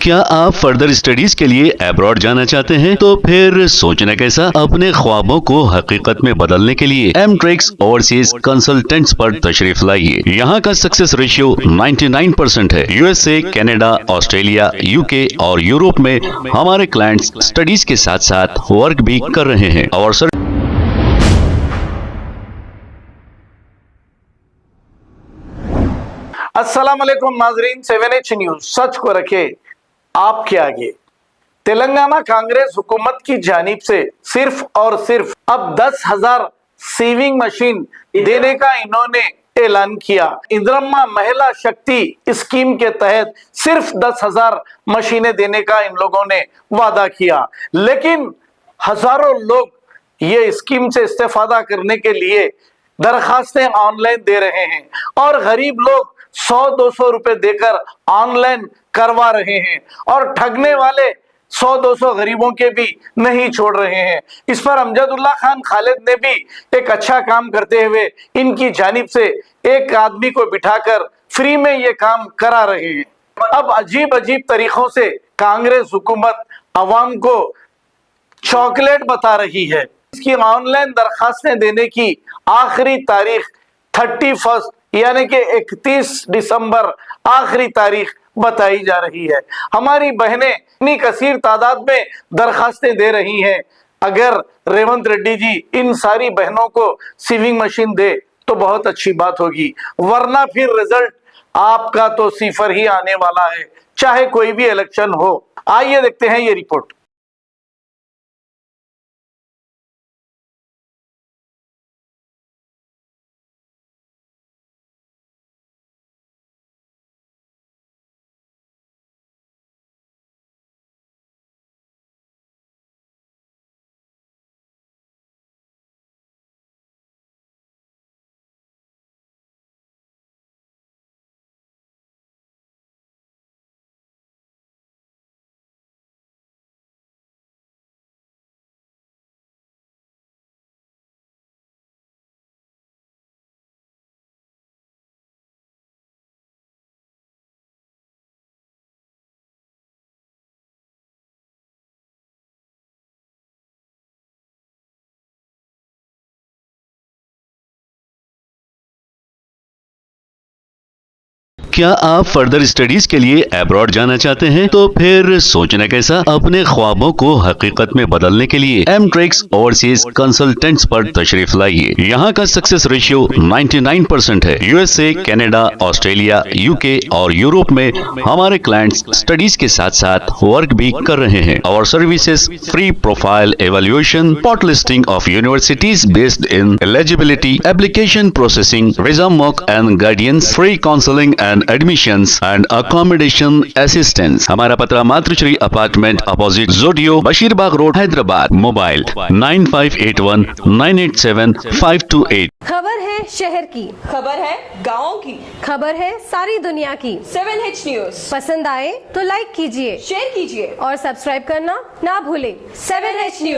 क्या आप further studies के लिए अब्रॉड जाना चाहते हैं? तो फिर सोचना कैसा, अपने ख्वाबों को हकीकत में बदलने के लिए एमट्रिक्स ओवरसीज कंसल्टेंट्स पर तशरीफ लाइए। यहाँ का सक्सेस रेशियो 99% है। यूएसए, कनाडा, ऑस्ट्रेलिया, यूके और यूरोप में हमारे क्लाइंट्स स्टडीज के साथ साथ वर्क भी कर रहे हैं और अस्सलाम वालेकुम नाजरीन, 7H न्यूज सच को रखे आपके आगे। तेलंगाना कांग्रेस हुकूमत की जानिब से सिर्फ और सिर्फ अब 10,000 सीविंग मशीन देने का इन्होंने ऐलान किया। इंदिरम्मा महिला शक्ति स्कीम के तहत सिर्फ 10,000 मशीनें देने का इन लोगों ने वादा किया, लेकिन हजारों लोग ये स्कीम से इस्तेफादा करने के लिए दरखास्तें ऑनलाइन दे रहे हैं और गरीब लोग 100-200 रुपए देकर ऑनलाइन करवा रहे हैं और ठगने वाले 100-200 गरीबों के भी नहीं छोड़ रहे हैं। इस पर अमजदुल्ला खान खालिद ने भी एक अच्छा काम करते हुए इनकी जानिब से एक आदमी को बिठाकर फ्री में ये काम करा रहे हैं। अब अजीब अजीब तरीकों से कांग्रेस हुकूमत अवाम को चॉकलेट बता रही है। इसकी ऑनलाइन दरखास्तें देने की आखिरी तारीख 31 यानी कि 31 दिसंबर आखिरी तारीख बताई जा रही है। हमारी बहनें इतनी कसीर तादाद में दरखास्तें दे रही हैं। अगर रेवंत रेड्डी जी इन सारी बहनों को सीविंग मशीन दे तो बहुत अच्छी बात होगी, वरना फिर रिजल्ट आपका तो सिफर ही आने वाला है, चाहे कोई भी इलेक्शन हो। आइए देखते हैं ये रिपोर्ट। क्या आप फर्दर स्टडीज के लिए अब्रॉड जाना चाहते हैं? तो फिर सोचना कैसा, अपने ख्वाबों को हकीकत में बदलने के लिए एमट्रिक्स ओवरसीज कंसल्टेंट्स पर तशरीफ लाइए। यहाँ का सक्सेस रेशियो 99% है। यूएसए, कनाडा, ऑस्ट्रेलिया, यूके और यूरोप में हमारे क्लाइंट्स स्टडीज के साथ साथ वर्क भी कर रहे हैं और services free profile evaluation, spot listing of universities based in eligibility, application processing, visa mock and guidance, free counselling and admissions and accommodation assistance. हमारा पता मातृश्री अपार्टमेंट अपोजिट जोडियो, बशीरबाग रोड, हैदराबाद। मोबाइल 9581987528। खबर है शहर की, खबर है गाँव की, खबर है सारी दुनिया की। 7H न्यूज पसंद आए तो लाइक कीजिए, शेयर कीजिए और सब्सक्राइब करना ना भूलें। 7H news.